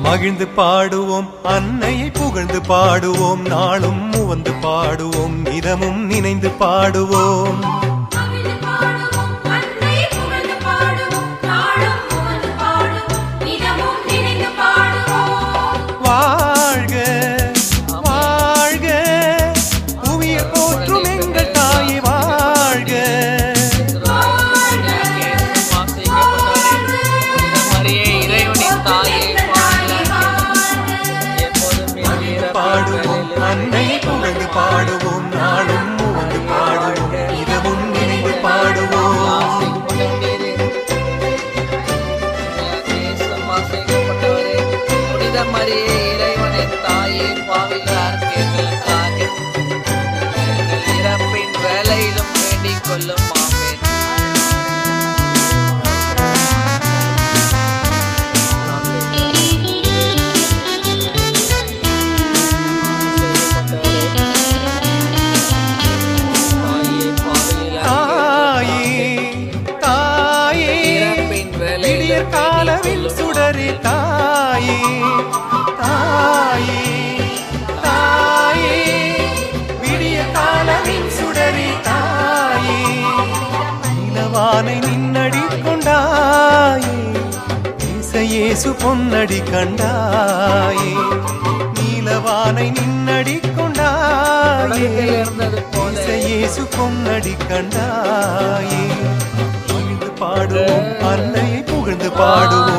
மகிழ்ந்து பாடுவோம், அன்னையை புகழ்ந்து பாடுவோம், நாளும் முவந்து பாடுவோம், நிதமும் நினைந்து பாடுவோம். வாழ்க வாழ்க புவியர் போற்றும் எங்கள் தாயை வாழ்க. பாடுவோம், அன்னையை புகழ்ந்து பாடுவோம், நாளும் முவந்து பாடுவோம், நிதமும் நினைந்து பாடுவோம். மரியே இறைவனின் தாயே, பாவிகளார்க்கு எங்களுக்காக எங்கள் இறப்பின் வேலையிலும் வேண்டிக் கொள்ளும். ஆமென். காலவில் சுடரி தாயே, தாயே தாயே, விடிய காலவில் சுடரி தாயே, நிலவானை நின்னடி கொண்டாயே, இயேசு பொன்னடி கண்டாயே, நீலவானை நின்னடி கொண்டாயே, இயேசு பொன்னடி கண்டாயே. பாடுவோம், அன்னையை புகழ்ந்து பாடுவோம்.